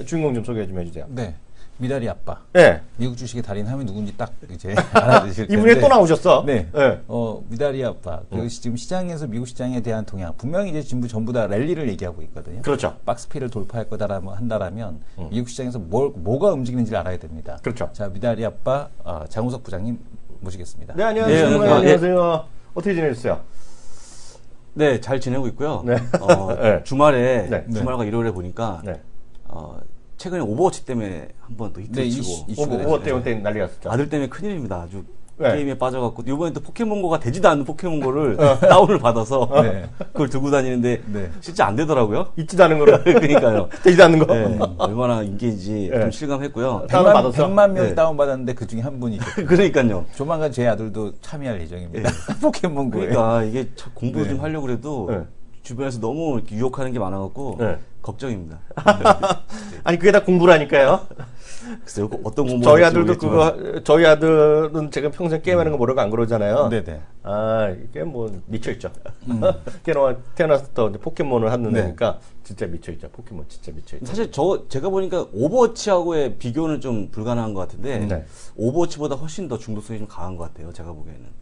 주인공 좀 소개 좀 해주세요. 네. 미다리 아빠. 네. 미국 주식의 달인 하면 누군지 딱 이제 알아두실 텐데. 이분이 또 나오셨어? 네. 네. 미다리 아빠. 지금 시장에서 미국 시장에 대한 동향. 분명히 이제 전부 다 랠리를 얘기하고 있거든요. 그렇죠. 박스피를 돌파할 거다라면 한다라면 미국 시장에서 뭐가 움직이는지를 알아야 됩니다. 그렇죠. 자, 미다리 아빠 장우석 부장님 모시겠습니다. 네, 안녕하세요. 네, 안녕하세요. 어떻게 지내셨어요? 네, 잘 지내고 있고요. 네. 네. 주말에 네. 주말과 일요일에 보니까 네. 최근에 오버워치 때문에 한번 또 히트를 치고 이슈가 오버 때문에 난리 났었죠. 아들 때문에 큰일입니다. 아주 네. 게임에 빠져갖고 이번에 또 포켓몬고가 되지도 않는 포켓몬고를 다운을 받아서 네. 그걸 들고 다니는데 네. 실제 안 되더라고요. 있지도 않은 거로. 그러니까요. 되지도 않는 거. 네, 얼마나 인기인지 네. 좀 실감했고요. 다운받았어? 100만 명이 네. 다운받았는데 그 중에 한 분이죠. 그러니까요. 조만간 제 아들도 참여할 예정입니다. 포켓몬고에. 그러니까 이게 공부 네. 좀 하려고 해도 네. 주변에서 너무 이렇게 유혹하는 게 많아갖고 네. 걱정입니다. 아니, 그게 다 공부라니까요. 글쎄요, 어떤 공부 저희 아들도 저희 아들은 제가 평생 게임하는 거 모르고 안 그러잖아요. 네네. 아, 이게 뭐, 미쳐있죠. 태어나서부터 이제 포켓몬을 하는 네. 애니까 진짜 미쳐있죠. 포켓몬 진짜 미쳐있죠. 사실 제가 보니까 오버워치하고의 비교는 좀 불가능한 것 같은데 네. 오버워치보다 훨씬 더 중독성이 좀 강한 것 같아요. 제가 보기에는.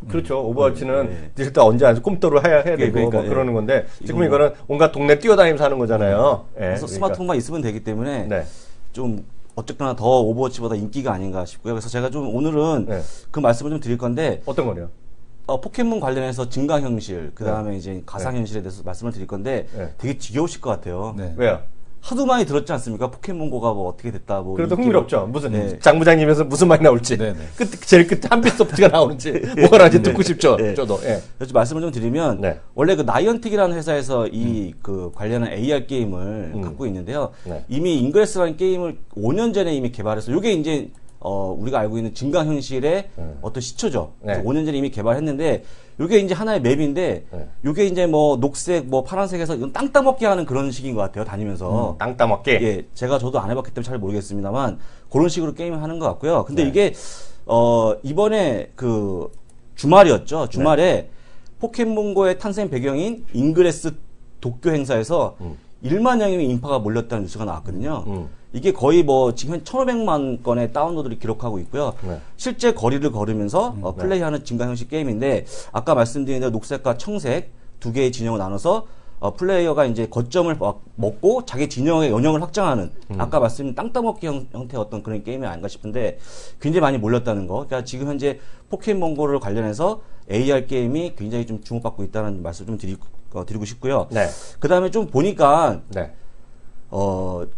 그렇죠. 오버워치는 네. 일단 언제 안 꼼도를 해야 되고 그러니까, 뭐 그러는 예. 건데 지금 이건 이거는 온갖 동네 뛰어다니면서 하는 거잖아요. 예, 그래서 스마트폰만 있으면 되기 때문에 네. 좀 어쨌거나 더 오버워치보다 인기가 아닌가 싶고요. 그래서 제가 좀 오늘은 네. 그 말씀을 좀 드릴 건데 어떤 거요? 포켓몬 관련해서 증강현실, 그 다음에 이제 가상현실에 대해서 말씀을 드릴 건데 네. 되게 지겨우실 것 같아요. 네. 왜요? 하도 많이 들었지 않습니까? 포켓몬고가 뭐 어떻게 됐다, 뭐. 그래도 인기가- 흥미롭죠. 무슨 네. 장 부장님에서 무슨 말이 나올지 네네. 제일 끝에 한빛소프트가 나오는지 뭐가 나올지 듣고 싶죠. 네. 저도. 예. 그래서 말씀을 좀 드리면 네. 원래 그 나이언틱이라는 회사에서 이 그 관련한 AR 게임을 갖고 있는데요. 네. 이미 인그레스라는 게임을 5년 전에 이미 개발해서 이게 이제 우리가 알고 있는 증강현실의 어떤 시초죠. 네. 그래서 5년 전에 이미 개발했는데 이게 이제 하나의 맵인데 네. 이게 이제 뭐 녹색, 뭐 파란색에서 이건 땅 따먹기 하는 그런 식인 것 같아요. 다니면서. 땅 따먹기. 예, 저도 안 해봤기 때문에 잘 모르겠습니다만 그런 식으로 게임을 하는 것 같고요. 근데 네. 이게 이번에 그 주말이었죠. 주말에 포켓몬고의 탄생 배경인 잉그레스 도쿄 행사에서 1만 명의 인파가 몰렸다는 뉴스가 나왔거든요. 이게 거의 뭐 지금 한 1,500만 건의 다운로드를 기록하고 있고요. 네. 실제 거리를 걸으면서 플레이하는 증강현실 게임인데 아까 말씀드린 대로 녹색과 청색 두 개의 진영을 나눠서 플레이어가 이제 거점을 먹고 자기 진영의 연령을 확장하는 아까 말씀드린 땅 따먹기 형태의 어떤 그런 게임이 아닌가 싶은데 굉장히 많이 몰렸다는 거. 그러니까 지금 현재 포켓몬고를 관련해서 AR 게임이 굉장히 좀 주목받고 있다는 말씀 좀 드리고 싶고요. 네. 그 다음에 좀 보니까 네.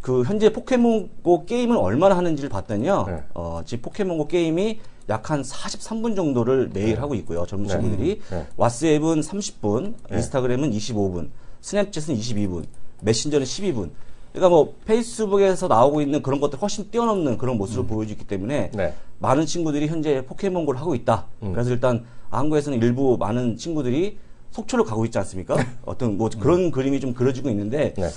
그 현재 포켓몬고 게임을 얼마나 하는지를 봤더니요. 네. 지금 포켓몬고 게임이 약 한 43분 정도를 매일 하고 있고요. 젊은 친구들이. 네. 왓츠앱은 30분, 인스타그램은 25분, 스냅챗은 22분, 메신저는 12분. 그러니까 뭐 페이스북에서 나오고 있는 그런 것들 훨씬 뛰어넘는 그런 모습을 보여주기 때문에 네. 많은 친구들이 현재 포켓몬고를 하고 있다. 그래서 일단 한국에서는 일부 많은 친구들이 속초를 가고 있지 않습니까? 어떤 뭐 그런 그림이 좀 그려지고 있는데 네.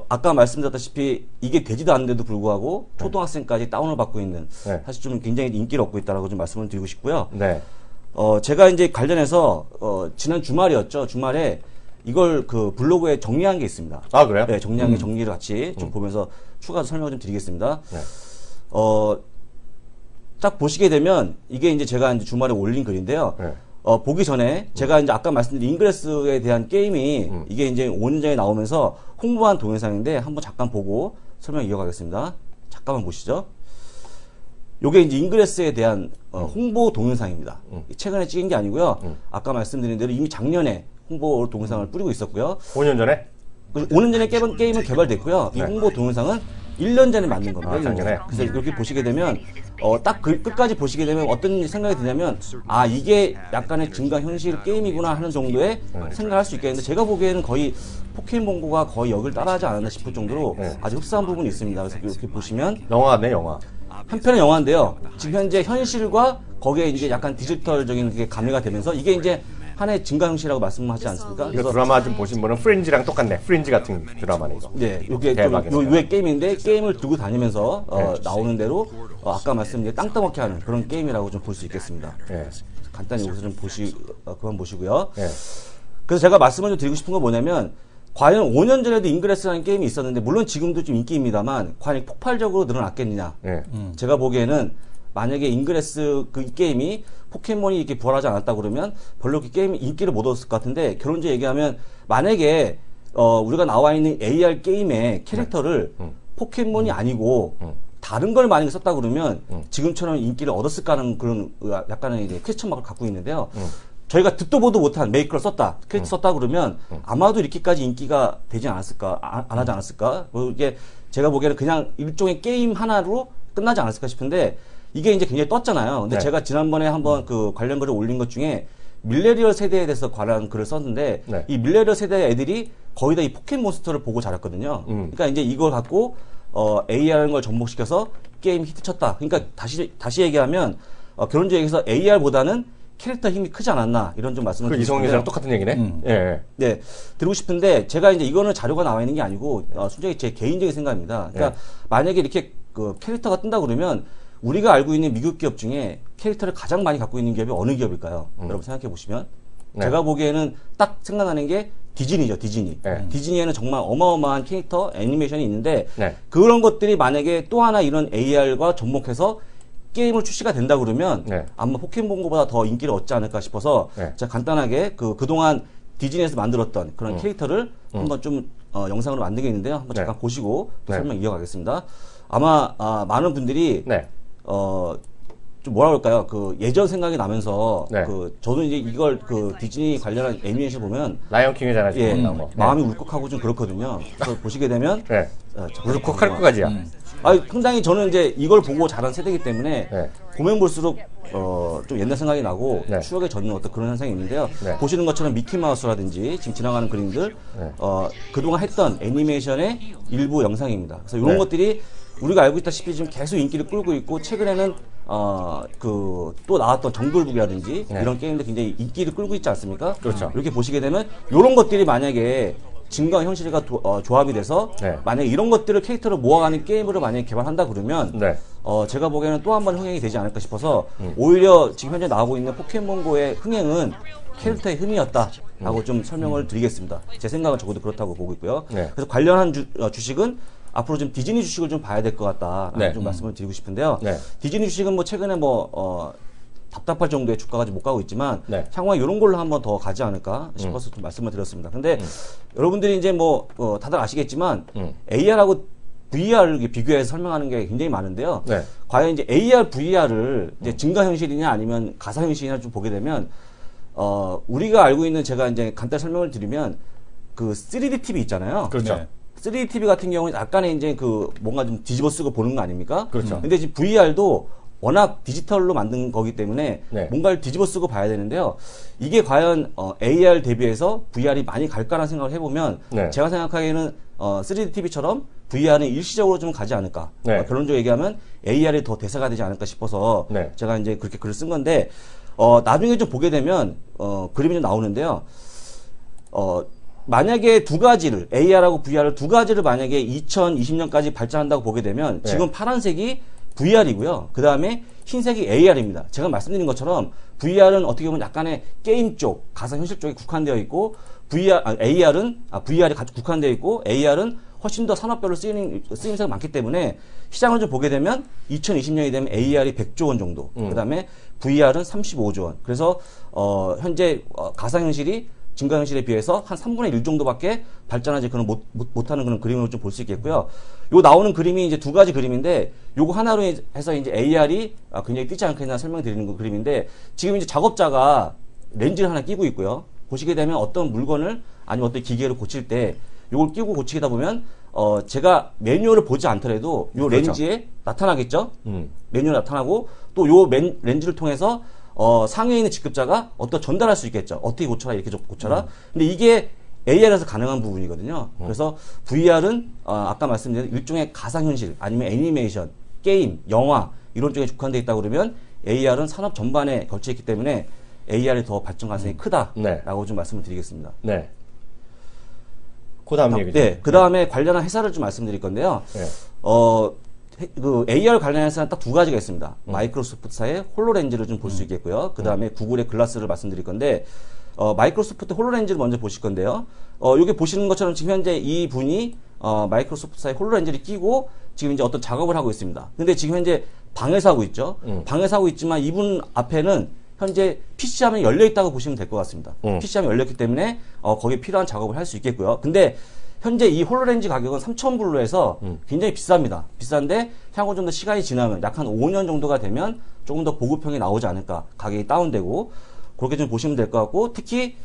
아까 말씀드렸다시피 이게 되지도 않는데도 불구하고 초등학생까지 다운을 받고 있는 네. 사실 좀 굉장히 인기를 얻고 있다라고 좀 말씀을 드리고 싶고요. 네. 제가 이제 관련해서 지난 주말이었죠. 주말에 이걸 그 블로그에 정리한 게 있습니다. 아, 그래요? 네, 정리한 게 정리를 같이 좀 보면서 추가 설명을 좀 드리겠습니다. 네. 딱 보시게 되면 이게 이제 제가 이제 주말에 올린 글인데요. 네. 보기 전에 제가 이제 아까 말씀드린 잉그레스에 대한 게임이 이게 이제 5년 전에 나오면서 홍보한 동영상인데 한번 잠깐 보고 설명 이어가겠습니다. 잠깐만 보시죠. 요게 이제 잉그레스에 대한 홍보 동영상입니다. 최근에 찍은 게 아니고요. 아까 말씀드린 대로 이미 작년에 홍보 동영상을 뿌리고 있었고요. 5년 전에? 5년 전에 게임은 개발됐고요. 이 네. 홍보 동영상은 1년 전에 만든 겁니다. 아, 작년에? 그래서 이렇게 보시게 되면 딱 끝까지 보시게 되면 어떤 생각이 드냐면 이게 약간의 증강현실 게임이구나 하는 정도의 생각할 수 있겠는데 제가 보기에는 거의 포켓몬고가 거의 여기를 따라하지 않았나 싶을 정도로 네. 아주 흡사한 부분이 있습니다. 그래서 이렇게 보시면 영화네, 영화. 한편의 영화인데요. 지금 현재 현실과 거기에 이제 약간 디지털적인 게 가미가 되면서 이게 이제 하나의 증강현실이라고 말씀하지 않습니까? 이거 드라마 좀 보신 분은 프린지랑 똑같네. 프린지 같은 드라마네, 이거. 네, 이게 대박이네. 요의 게임인데 게임을 들고 다니면서 나오는 대로 아까 말씀드린 땅 따먹기 하는 그런 게임이라고 좀 볼 수 있겠습니다. 예. 간단히 여기서 좀 그만 보시고요. 예. 그래서 제가 말씀을 좀 드리고 싶은 건 뭐냐면 과연 5년 전에도 인그레스라는 게임이 있었는데 물론 지금도 좀 인기입니다만 과연 폭발적으로 늘어났겠느냐. 네. 제가 보기에는 만약에 인그레스 그 게임이 포켓몬이 이렇게 부활하지 않았다 그러면 별로 그 게임이 인기를 못 얻었을 것 같은데 결론적으로 얘기하면 만약에 우리가 나와 있는 AR 게임의 캐릭터를 포켓몬이 아니고 다른 걸 만약에 썼다 그러면 지금처럼 인기를 얻었을까 하는 그런 약간의 이제 퀘스천 마크를 갖고 있는데요. 저희가 듣도 보도 못한 메이커를 썼다, 캐릭터 썼다 그러면 아마도 이렇게까지 인기가 되지 않았을까, 안 하지 않았을까? 뭐 이게 제가 보기에는 그냥 일종의 게임 하나로 끝나지 않았을까 싶은데 이게 이제 굉장히 떴잖아요. 근데 네. 제가 지난번에 한번 그 관련 글을 올린 것 중에 밀레리얼 세대에 대해서 관한 글을 썼는데 네. 이 밀레리얼 세대 애들이 거의 다 이 포켓몬스터를 보고 자랐거든요. 그러니까 이제 이걸 갖고 AR인 걸 접목시켜서 게임 히트 쳤다. 그러니까 다시 얘기하면 결론적으로 얘기해서 AR보다는 캐릭터 힘이 크지 않았나 이런 좀 말씀을 그 드리고 이성희 싶은데요. 기자랑 똑같은 얘기네. 예. 네, 드리고 싶은데 제가 이제 이거는 자료가 나와 있는 게 아니고 순전히 제 개인적인 생각입니다. 그러니까 만약에 이렇게 그 캐릭터가 뜬다 그러면 우리가 알고 있는 미국 기업 중에 캐릭터를 가장 많이 갖고 있는 기업이 어느 기업일까요? 여러분 생각해 보시면 제가 보기에는 딱 생각나는 게 디즈니죠, 디즈니. 네. 디즈니에는 정말 어마어마한 캐릭터 애니메이션이 있는데 네. 그런 것들이 만약에 또 하나 이런 AR과 접목해서 게임을 출시가 된다 그러면 네. 아마 포켓몬고보다 더 인기를 얻지 않을까 싶어서 네. 제가 간단하게 그동안 디즈니에서 만들었던 그런 캐릭터를 한번 좀 영상으로 만든 게 있는데요. 한번 잠깐 보시고 또 네. 설명 이어가겠습니다. 아마 많은 분들이 네. 좀 뭐라 그럴까요? 그 예전 생각이 나면서 네. 저도 이제 이걸 디즈니 관련한 애니메이션 보면 라이언 킹이잖아. 예, 지금 나온 거. 마음이 울컥하고 좀 그렇거든요. 그래서 보시게 되면 네. 울컥할 뭐, 것까지야. 상당히 저는 이제 이걸 보고 자란 세대이기 때문에 네. 보면 볼수록 좀 옛날 생각이 나고 네. 추억에 젖는 어떤 그런 현상이 있는데요. 네. 보시는 것처럼 미키마우스라든지 지금 지나가는 그림들 네. 그동안 했던 애니메이션의 일부 영상입니다. 그래서 이런 네. 것들이 우리가 알고 있다시피 지금 계속 인기를 끌고 있고 최근에는 또 나왔던 정글북이라든지 네. 이런 게임들 굉장히 인기를 끌고 있지 않습니까? 그렇죠. 이렇게 보시게 되면 이런 것들이 만약에 증강 현실과 조합이 돼서 네. 만약에 이런 것들을 캐릭터로 모아가는 게임으로 만약에 개발한다 그러면 네. 제가 보기에는 또 한 번 흥행이 되지 않을까 싶어서 오히려 지금 현재 나오고 있는 포켓몬고의 흥행은 캐릭터의 흠이었다라고 좀 설명을 드리겠습니다. 제 생각은 적어도 그렇다고 보고 있고요. 네. 그래서 관련한 주식은 앞으로 좀 디즈니 주식을 좀 봐야 될 것 같다라는 네. 좀 말씀을 드리고 싶은데요. 네. 디즈니 주식은 뭐 최근에 답답할 정도의 주가가 못 가고 있지만 네. 향후에 이런 걸로 한번 더 가지 않을까 싶어서 좀 말씀을 드렸습니다. 근데 여러분들이 이제 다들 아시겠지만 AR하고 VR을 비교해서 설명하는 게 굉장히 많은데요. 네. 과연 이제 AR, VR을 이제 증가현실이냐 아니면 가상현실이냐 좀 보게 되면 우리가 알고 있는 제가 이제 간단히 설명을 드리면 그 3D TV 있잖아요. 그렇죠. 네. 3D TV 같은 경우는 약간의 이제 뭔가 좀 뒤집어 쓰고 보는 거 아닙니까? 그렇죠. 근데 지금 VR도 워낙 디지털로 만든 거기 때문에 네. 뭔가를 뒤집어 쓰고 봐야 되는데요. 이게 과연 AR 대비해서 VR이 많이 갈까라는 생각을 해보면 네. 제가 생각하기에는 3D TV처럼 VR은 일시적으로 좀 가지 않을까. 네. 결론적으로 얘기하면 AR이 더 대세가 되지 않을까 싶어서 네. 제가 이제 그렇게 글을 쓴 건데 나중에 좀 보게 되면 그림이 좀 나오는데요. 만약에 두 가지를 AR하고 VR을 두 가지를 만약에 2020년까지 발전한다고 보게 되면 네. 지금 파란색이 VR이고요. 그 다음에 흰색이 AR입니다. 제가 말씀드린 것처럼 VR은 어떻게 보면 약간의 게임 쪽, 가상현실 쪽에 국한되어 있고 VR이 국한되어 있고 AR은 훨씬 더 산업별로 쓰임새가 많기 때문에 시장을 좀 보게 되면 2020년이 되면 AR이 100조 원 정도, 그 다음에 VR은 35조 원. 그래서 현재 가상현실이 증가현실에 비해서 한 3분의 1 정도밖에 발전하지 못하는 그런 그림으로 좀 볼 수 있겠고요. 요 나오는 그림이 이제 두 가지 그림인데, 요거 하나로 해서 이제 AR이 굉장히 뛰지 않겠나 설명드리는 그 그림인데, 지금 이제 작업자가 렌즈를 하나 끼고 있고요. 보시게 되면 어떤 물건을 아니면 어떤 기계를 고칠 때, 요걸 끼고 고치다 보면, 제가 매뉴얼을 보지 않더라도 요 그렇죠. 렌즈에 나타나겠죠? 매뉴얼 나타나고, 또 요 렌즈를 통해서 상위에 있는 직급자가 전달할 수 있겠죠. 어떻게 고쳐라, 이렇게 고쳐라. 근데 이게 AR에서 가능한 부분이거든요. 그래서 VR은 아까 말씀드린 일종의 가상현실 아니면 애니메이션, 게임, 영화 이런 쪽에 국한되어 있다고 그러면 AR은 산업 전반에 걸쳐 있기 때문에 AR이 더 발전 가능성이 크다라고 네. 좀 말씀을 드리겠습니다. 네. 그 다음 얘기죠. 네, 그 다음에 관련한 회사를 좀 말씀드릴 건데요. 네. 그 AR 관련한 회사는 딱 두 가지가 있습니다. 마이크로소프트사의 홀로렌즈를 좀 볼 수 있겠고요. 그 다음에 구글의 글라스를 말씀드릴 건데, 마이크로소프트 홀로렌즈를 먼저 보실 건데요. 여기 보시는 것처럼 지금 현재 이 분이 마이크로소프트사의 홀로렌즈를 끼고 지금 이제 어떤 작업을 하고 있습니다. 근데 지금 현재 방에서 하고 있죠. 방에서 하고 있지만 이분 앞에는 현재 PC함이 열려 있다고 보시면 될 것 같습니다. PC함이 열렸기 때문에 거기에 필요한 작업을 할 수 있겠고요. 근데 현재 이 홀로렌즈 가격은 3,000불로 해서 굉장히 비쌉니다. 비싼데 향후 좀 더 시간이 지나면 약 한 5년 정도가 되면 조금 더 보급형이 나오지 않을까. 가격이 다운되고 그렇게 좀 보시면 될 것 같고 특히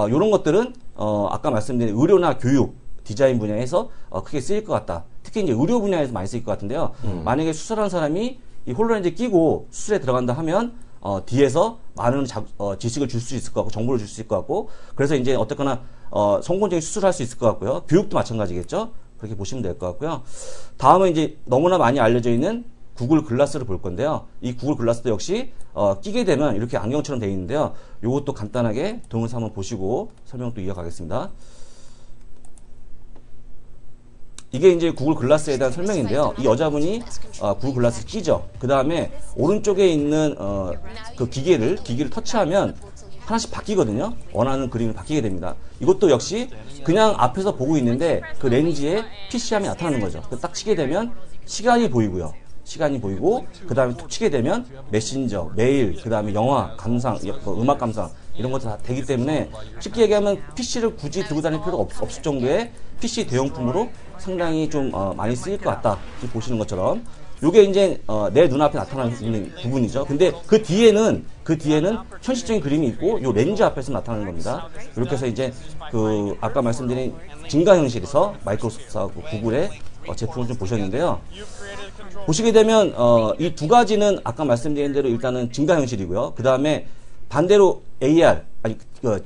이런 것들은 아까 말씀드린 의료나 교육 디자인 분야에서 크게 쓰일 것 같다. 특히 이제 의료 분야에서 많이 쓰일 것 같은데요. 만약에 수술한 사람이 이 홀로렌즈 끼고 수술에 들어간다 하면 뒤에서 많은 지식을 줄 수 있을 것 같고 정보를 줄 수 있을 것 같고 그래서 이제 어쨌거나 성공적인 수술을 할 수 있을 것 같고요. 교육도 마찬가지겠죠. 그렇게 보시면 될 것 같고요. 다음은 이제 너무나 많이 알려져 있는 구글 글라스를 볼 건데요. 이 구글 글라스도 역시 끼게 되면 이렇게 안경처럼 되어 있는데요. 이것도 간단하게 동영상 한번 보시고 설명 또 이어가겠습니다. 이게 이제 구글 글라스에 대한 설명인데요. 이 여자분이 구글 글라스를 끼죠. 그 다음에 오른쪽에 있는 그 기기를 터치하면 하나씩 바뀌거든요. 원하는 그림이 바뀌게 됩니다. 이것도 역시 그냥 앞에서 보고 있는데 그 렌즈에 PC함이 나타나는 거죠. 딱 치게 되면 시간이 보이고요. 시간이 보이고 그 다음에 툭 치게 되면 메신저, 메일, 그 다음에 영화, 감상, 음악 감상 이런 것도 다 되기 때문에 쉽게 얘기하면 PC를 굳이 들고 다닐 필요가 없을 정도의 PC 대용품으로 상당히 좀 많이 쓰일 것 같다. 지금 보시는 것처럼 요게 이제 내 눈앞에 나타나는 부분이죠. 근데 그 뒤에는 현실적인 그림이 있고 요 렌즈 앞에서 나타나는 겁니다. 이렇게 해서 이제 그 아까 말씀드린 증가현실에서 마이크로소프트하고 구글의 제품을 좀 보셨는데요. 보시게 되면 이 두 가지는 아까 말씀드린 대로 일단은 증가현실이고요. 그 다음에 반대로 AR, 아니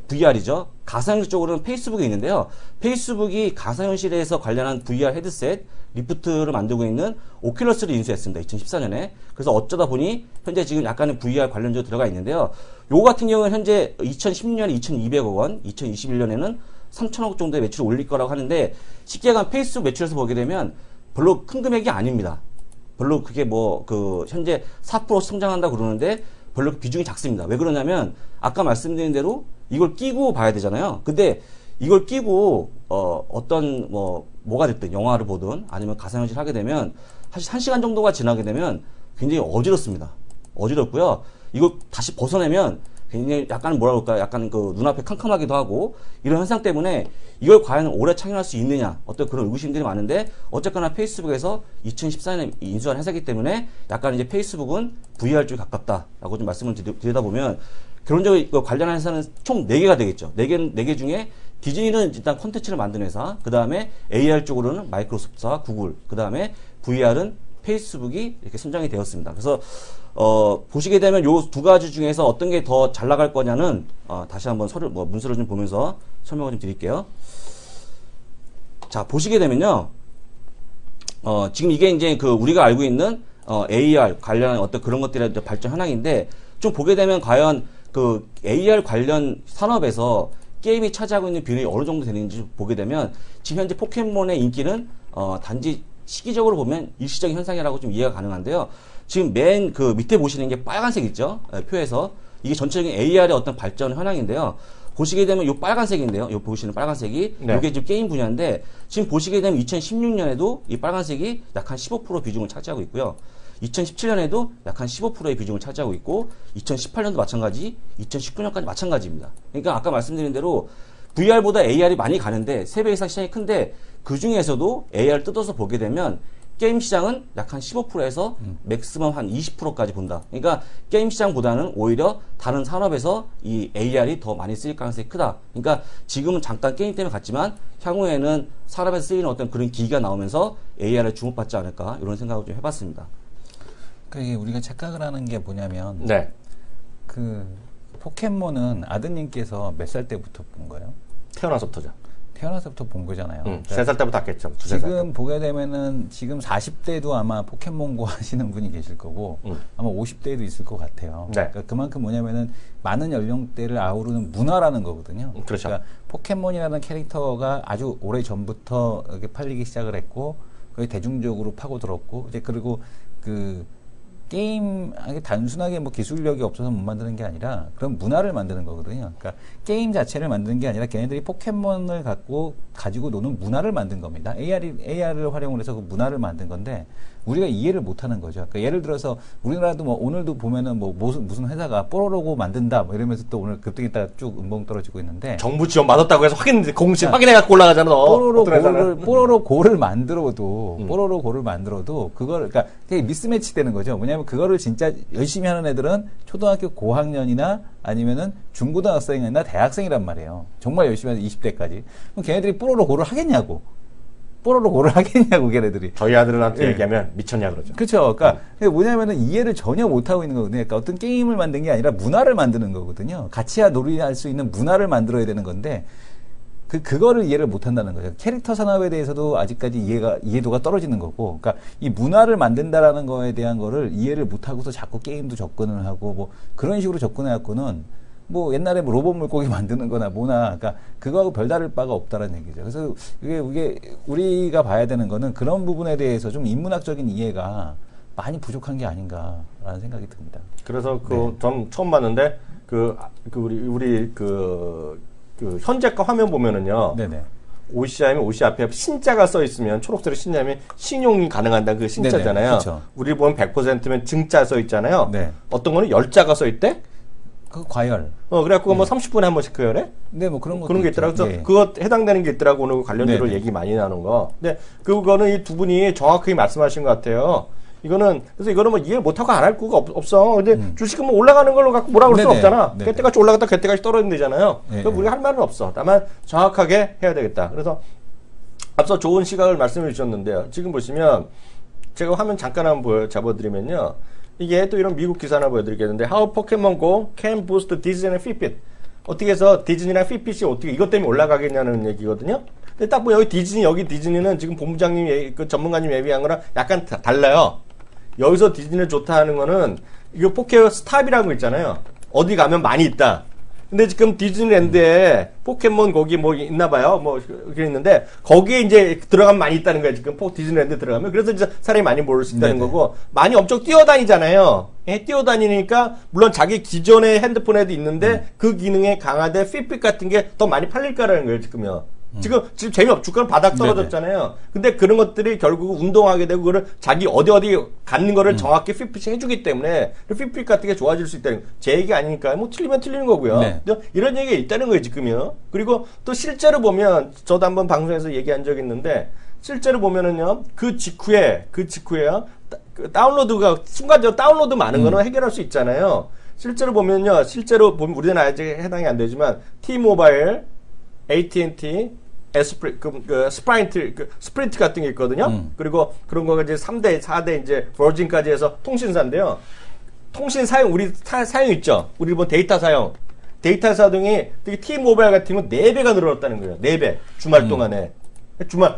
VR이죠. 가상현실 쪽으로는 페이스북이 있는데요. 페이스북이 가상현실에서 관련한 VR 헤드셋, 리프트를 만들고 있는 오큘러스를 인수했습니다. 2014년에. 그래서 어쩌다 보니 현재 지금 약간의 VR 관련주로 들어가 있는데요. 요거 같은 경우는 현재 2016년에 2,200억 원, 2021년에는 3,000억 정도의 매출을 올릴 거라고 하는데 쉽게 얘기하면 페이스북 매출에서 보게 되면 별로 큰 금액이 아닙니다. 별로 그게 현재 4% 성장한다 그러는데 별로 비중이 작습니다. 왜 그러냐면 아까 말씀드린 대로 이걸 끼고 봐야 되잖아요. 근데 이걸 끼고 뭐가 됐든 영화를 보든 아니면 가상현실 하게 되면 사실 1시간 정도가 지나게 되면 굉장히 어지럽습니다. 어지럽고요. 이걸 다시 벗어내면 굉장히 약간 뭐라 그럴까 약간 그 눈앞에 캄캄하기도 하고 이런 현상 때문에 이걸 과연 오래 착용할 수 있느냐 어떤 그런 의구심들이 많은데 어쨌거나 페이스북에서 2014년에 인수한 회사이기 때문에 약간 이제 페이스북은 VR 쪽에 가깝다라고 좀 말씀을 드리다 보면 결론적으로 관련한 회사는 총 4개가 되겠죠. 4개 중에 디즈니는 일단 콘텐츠를 만드는 회사, 그 다음에 AR 쪽으로는 마이크로소프트와 구글, 그 다음에 VR은 페이스북이 이렇게 선정이 되었습니다. 그래서 보시게 되면 요 두 가지 중에서 어떤 게 더 잘 나갈 거냐는 다시 한번 문서를 좀 보면서 설명을 좀 드릴게요. 자, 보시게 되면요. 지금 이게 이제 우리가 알고 있는 AR 관련한 어떤 그런 것들의 발전 현황인데 좀 보게 되면 과연 그 AR 관련 산업에서 게임이 차지하고 있는 비율이 어느 정도 되는지 보게 되면 지금 현재 포켓몬의 인기는 단지 시기적으로 보면 일시적인 현상이라고 좀 이해가 가능한데요. 지금 맨 밑에 보시는 게 빨간색 있죠? 표에서. 이게 전체적인 AR의 어떤 발전 현황인데요. 보시게 되면 요 빨간색인데요. 요 보시는 빨간색이. 네. 요게 지금 게임 분야인데, 지금 보시게 되면 2016년에도 이 빨간색이 약 한 15% 비중을 차지하고 있고요. 2017년에도 약 한 15%의 비중을 차지하고 있고, 2018년도 마찬가지, 2019년까지 마찬가지입니다. 그러니까 아까 말씀드린 대로 VR보다 AR이 많이 가는데 3배 이상 시장이 큰데 그 중에서도 AR 뜯어서 보게 되면 게임 시장은 약 한 15%에서 맥시멈 한 20%까지 본다. 그러니까 게임 시장보다는 오히려 다른 산업에서 이 AR이 더 많이 쓰일 가능성이 크다. 그러니까 지금은 잠깐 게임 때문에 갔지만 향후에는 산업에서 쓰이는 어떤 그런 기기가 나오면서 AR을 주목받지 않을까 이런 생각을 좀 해봤습니다. 그러니까 우리가 착각을 하는 게 뭐냐면 네. 그 포켓몬은 아드님께서 몇 살 때부터 본 거예요? 태어나서부터죠. 태어나서부터 본 거잖아요. 그러니까 3살 때부터 했겠죠. 지금 보게 되면은 지금 40대도 아마 포켓몬고 하시는 분이 계실 거고 아마 50대도 있을 것 같아요. 네. 그러니까 그만큼 뭐냐면은 많은 연령대를 아우르는 문화라는 거거든요. 그렇죠. 그러니까 포켓몬이라는 캐릭터가 아주 오래 전부터 이렇게 팔리기 시작을 했고 거의 대중적으로 파고들었고 이제 그리고 그 게임 단순하게 뭐 기술력이 없어서 못 만드는 게 아니라 그런 문화를 만드는 거거든요. 그러니까 게임 자체를 만드는 게 아니라 걔네들이 포켓몬을 가지고 노는 문화를 만든 겁니다. AR을 활용을 해서 그 문화를 만든 건데 우리가 이해를 못 하는 거죠. 그러니까 예를 들어서 우리나라도 뭐 오늘도 보면은 뭐 무슨 회사가 뽀로로고 만든다 뭐 이러면서 또 오늘 급등했다가 쭉 음봉 떨어지고 있는데 정부 지원 받았다고 해서 공식 확인해 갖고 올라가잖아. 뽀로로고를 만들어도 그걸 그러니까 되게 미스매치 되는 거죠. 뭐냐면 그거를 진짜 열심히 하는 애들은 초등학교 고학년이나 아니면은 중고등학생이나 대학생이란 말이에요. 정말 열심히 하는 20대까지. 그럼 걔네들이 뽀로로고를 하겠냐고. 걔네들이. 저희 아들한테 얘기하면 미쳤냐 그러죠. 그렇죠. 그러니까 뭐냐면은 이해를 전혀 못하고 있는 거거든요. 그러니까 어떤 게임을 만든 게 아니라 문화를 만드는 거거든요. 같이 놀이할 수 있는 문화를 만들어야 되는 건데 그거를 이해를 못한다는 거죠. 캐릭터 산업에 대해서도 아직까지 이해도가 떨어지는 거고, 그러니까 이 문화를 만든다라는 거에 대한 거를 이해를 못하고서 자꾸 게임도 접근을 하고 뭐 그런 식으로 접근해갖고는 뭐 옛날에 뭐 로봇 물고기 만드는 거나 뭐나, 그러니까 그거하고 별다를 바가 없다라는 얘기죠. 그래서 이게 우리가 봐야 되는 거는 그런 부분에 대해서 좀 인문학적인 이해가 많이 부족한 게 아닌가라는 생각이 듭니다. 그래서 전 처음 봤는데 우리 현재가 화면 보면은요. 네네. OCI면 OC 앞에 신자가 써 있으면 초록색 신자면 신용이 가능한다 그 신자잖아요. 그렇죠. 우리 보면 100%면 증자 써 있잖아요. 네. 어떤 거는 열자가 써 있대? 그 과열. 그래갖고 뭐 30분에 한 번씩 그열해? 네, 뭐 그런 게 있더라고. 그래서 네. 그거 해당되는 게 있더라고. 오늘 관련주로 네네. 얘기 많이 나눈 거. 근데 그거는 이 두 분이 정확하게 말씀하신 것 같아요. 그래서 이거는 뭐 이해 못하고 안 할 거가 없어. 근데 주식은 뭐 올라가는 걸로 갖고 뭐라 그럴 수 없잖아. 그때까지 올라갔다 그때까지 떨어지면 되잖아요. 그럼 우리가 할 말은 없어. 다만 정확하게 해야 되겠다. 그래서 앞서 좋은 시각을 말씀해 주셨는데요. 지금 보시면 제가 화면 잠깐 한번 잡아드리면요. 이게 또 이런 미국 기사 하나 보여드리겠는데 How Pokemon Go can boost Disney and Fitbit. 어떻게 해서 디즈니랑 핏빛이 어떻게 이것 때문에 올라가겠냐는 얘기거든요. 근데 딱 보면 여기 디즈니는 지금 본부장님 그 전문가님 얘기한 거랑 약간 달라요. 여기서 디즈니 좋다 하는 거는 이거 포켓 스탑이라는 거 있잖아요. 어디 가면 많이 있다. 근데 지금 디즈니랜드에 포켓몬 거기 뭐 있나 봐요. 뭐 그랬는데 거기에 이제 들어가면 많이 있다는 거예요. 지금 디즈니랜드 들어가면. 그래서 이제 사람이 많이 모일 수 있다는 거고, 많이 엄청 뛰어다니잖아요. 뛰어다니니까 물론 자기 기존의 핸드폰에도 있는데 그 기능에 강화된 핏빛 같은 게 더 많이 팔릴 거라는 거예요, 지금요. 지금 재미없, 주가는 바닥 떨어졌잖아요. 근데 그런 것들이 결국 운동하게 되고, 그거를 자기 어디 갖는 거를 정확히 핏빛이 해주기 때문에, 핏빛 같은 게 좋아질 수 있다는, 제 얘기 아니니까, 뭐 틀리면 틀리는 거고요. 네. 이런 얘기가 있다는 거예요, 지금요. 그리고 또 실제로 보면, 저도 한번 방송에서 얘기한 적이 있는데, 실제로 보면은요, 그 직후에요, 다운로드가, 순간적으로 다운로드 많은 거는 해결할 수 있잖아요. 실제로 보면 우리는 아직 해당이 안 되지만, T-모바일, AT&T, 스프린트 같은 게 있거든요. 그리고 그런 거가 이제 3대, 4대 이제 버진까지 해서 통신사인데요. 통신 사용, 우리 사용 있죠? 우리 뭐 데이터 사용이 T-모바일 같은 경우 4배가 늘어났다는 거예요. 4배. 주말 동안에.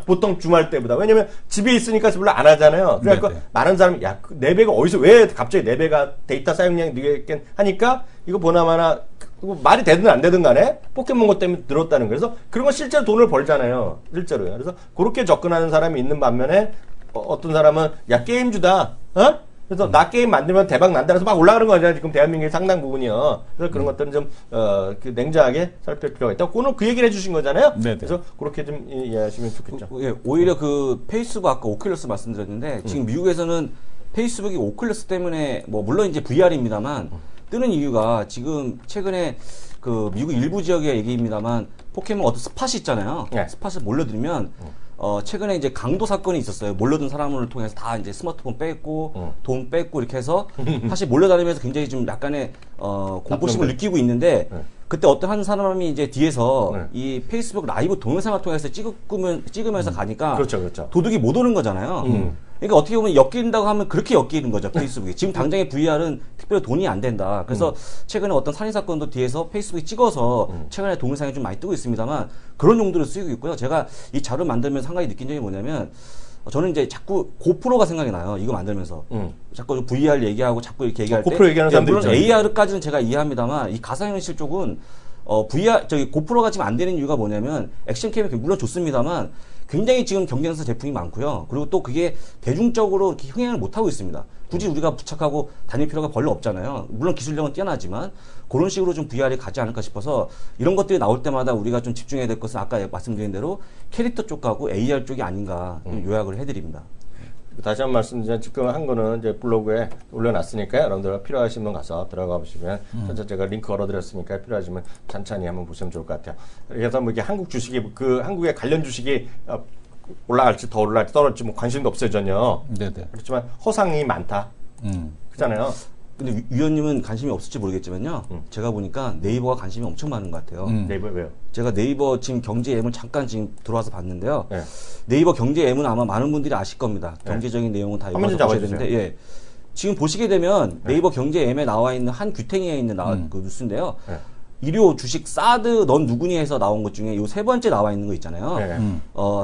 보통 주말 때보다. 왜냐면 집에 있으니까 별로 안 하잖아요. 그러니까 많은 사람이, 4배가 어디서, 왜 갑자기 4배가 데이터 사용량이 늘겠긴 하니까, 이거 보나마나, 말이 되든 안 되든 간에 포켓몬고 때문에 늘었다는 거예요. 그래서 그런 건 실제로 돈을 벌잖아요. 실제로요. 그래서 그렇게 접근하는 사람이 있는 반면에 어떤 사람은 게임주다. 그래서 나 게임 만들면 대박 난다 해서 막 올라가는 거잖아요. 지금 대한민국의 상당 부분이요. 그래서 그런 것들은 좀 냉정하게 살필 필요가 있다. 그거는 그 얘기를 해주신 거잖아요. 네네. 그래서 그렇게 좀 이해하시면 좋겠죠. 오히려 그 페이스북 아까 오큘러스 말씀드렸는데 지금 미국에서는 페이스북이 오큘러스 때문에 뭐 물론 이제 VR입니다만 뜨는 이유가 지금 최근에 그 미국 일부 지역의 얘기입니다만 포켓몬 어떤 스팟이 있잖아요. 네. 스팟을 몰려들면 최근에 이제 강도 사건이 있었어요. 몰려든 사람을 통해서 다 이제 스마트폰 뺐고 돈 뺐고 이렇게 해서 사실 몰려다니면서 굉장히 좀 약간의 공포심을 느끼고 있는데 그때 어떤 한 사람이 이제 뒤에서 이 페이스북 라이브 동영상을 통해서 찍으면서 가니까 그렇죠. 도둑이 못 오는 거잖아요. 그러니까 어떻게 보면 엮인다고 하면 그렇게 엮이는 거죠, 페이스북이. 지금 당장의 VR은 특별히 돈이 안 된다. 그래서 최근에 어떤 살인사건도 뒤에서 페이스북이 찍어서 최근에 동영상이 좀 많이 뜨고 있습니다만 그런 용도로 쓰이고 있고요. 제가 이 자료 만들면서 한 가지 느낀 점이 뭐냐면 저는 이제 자꾸 고프로가 생각이 나요. 이거 만들면서. 자꾸 VR 얘기하고 자꾸 이렇게 얘기할 때. 고프로 얘기하는 사람들 물론 AR까지는 제가 이해합니다만 이 가상현실 쪽은 VR, 고프로가 지금 안 되는 이유가 뭐냐면 액션 캠이 물론 좋습니다만 굉장히 지금 경쟁사 제품이 많고요. 그리고 또 그게 대중적으로 이렇게 흥행을 못하고 있습니다. 굳이 우리가 부착하고 다닐 필요가 별로 없잖아요. 물론 기술력은 뛰어나지만 그런 식으로 좀 VR이 가지 않을까 싶어서 이런 것들이 나올 때마다 우리가 좀 집중해야 될 것은 아까 말씀드린 대로 캐릭터 쪽하고 AR 쪽이 아닌가 요약을 해드립니다. 다시 한 번 말씀드리면 지금 한 거는 이제 블로그에 올려놨으니까요. 여러분들 필요하신 분 가서 들어가 보시면 전체 제가 링크 걸어드렸으니까 필요하시면 찬찬히 한번 보시면 좋을 것 같아요. 그래서 뭐 이게 한국 주식이 그 한국의 관련 주식이 올라갈지 더 올라갈지 떨어질지 뭐 관심도 없어요 전혀. 네네. 그렇지만 허상이 많다. 그렇잖아요. 근데 위원님은 관심이 없을지 모르겠지만요. 제가 보니까 네이버가 관심이 엄청 많은 것 같아요. 네이버 왜요? 제가 네이버 지금 경제 M을 잠깐 지금 들어와서 봤는데요. 네. 네이버 경제 M은 아마 많은 분들이 아실 겁니다. 경제적인 내용은 다 화면 좀 읽어서 보셔야 잡아주세요. 되는데, 예. 지금 보시게 되면 네이버 경제 M에 나와 있는 한 귀탱이에 있는 그 뉴스인데요. 네. 일요 주식 사드 넌 누구니 해서 나온 것 중에 요 세 번째 나와 있는 거 있잖아요. 네.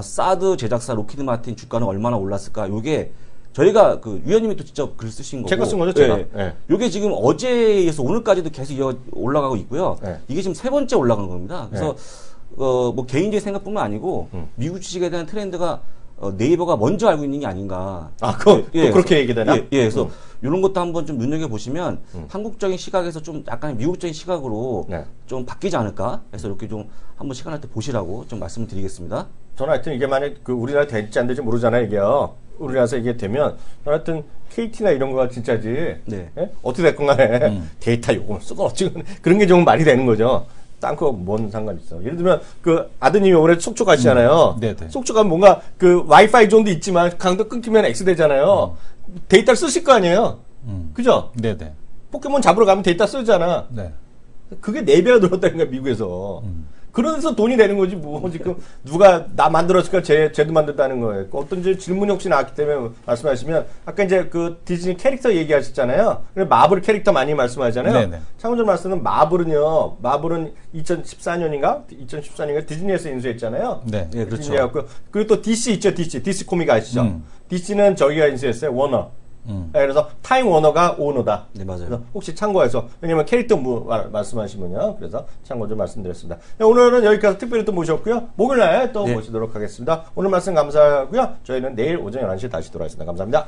사드 제작사 로키드 마틴 주가는 얼마나 올랐을까? 요게 저희가 그 위원님이 또 직접 글 쓰신 거고. 제가 쓴 거죠, 제가. 예. 네. 요게 지금 어제에서 오늘까지도 계속 올라가고 있고요. 네. 이게 지금 세 번째 올라간 겁니다. 그래서 뭐 개인적인 생각뿐만 아니고 미국 주식에 대한 트렌드가 네이버가 먼저 알고 있는 게 아닌가. 아, 그거 그렇게 얘기되나? 예, 그래서 이런 것도 한번 좀 눈여겨 보시면 한국적인 시각에서 좀 약간 미국적인 시각으로 네. 좀 바뀌지 않을까. 해서 이렇게 좀 한번 시간 날 때 보시라고 좀 말씀을 드리겠습니다. 저는 하여튼 이게 만약 그 우리나라 될지 안 될지 모르잖아요, 이게요. 우리나라에서 이게 되면 저는 하여튼 KT나 이런 거가 진짜지. 네. 예? 어떻게 됐건 간에 데이터 요금을 쓰고 어찌건 그런 게 좀 말이 되는 거죠. 딴 거 뭔 상관 있어. 예를 들면 그 아드님이 올해 속초 가시잖아요. 네네. 속초 가면 뭔가 그 와이파이 존도 있지만 강도 끊기면 X 되잖아요. 데이터를 쓰실 거 아니에요. 그죠? 네네. 포켓몬 잡으러 가면 데이터 쓰잖아. 네. 그게 4배나 늘었다는 거야, 미국에서. 그러면서 돈이 되는 거지, 뭐. 지금 누가 나 만들었을까, 쟤도 만들었다는 거예요. 어떤 질문이 혹시 나왔기 때문에 말씀하시면, 아까 이제 그 디즈니 캐릭터 얘기하셨잖아요. 마블 캐릭터 많이 말씀하잖아요. 네네. 참고적으로 말씀은 마블은 2014년인가? 2014년인가? 디즈니에서 인수했잖아요. 네. 예, 그렇죠. 디즈니하고. 그리고 또 DC 있죠, DC 코믹 아시죠? DC는 저기가 인수했어요, 워너. 네, 그래서 타임 워너가 오너다. 네, 맞아요. 그래서 혹시 참고해서, 왜냐면 캐릭터 말씀하시면요. 그래서 참고 좀 말씀드렸습니다. 네, 오늘은 여기까지 특별히 또 모셨고요. 목요일날 또 네. 모시도록 하겠습니다. 오늘 말씀 감사하고요. 저희는 내일 오전 11시에 다시 돌아오겠습니다. 감사합니다.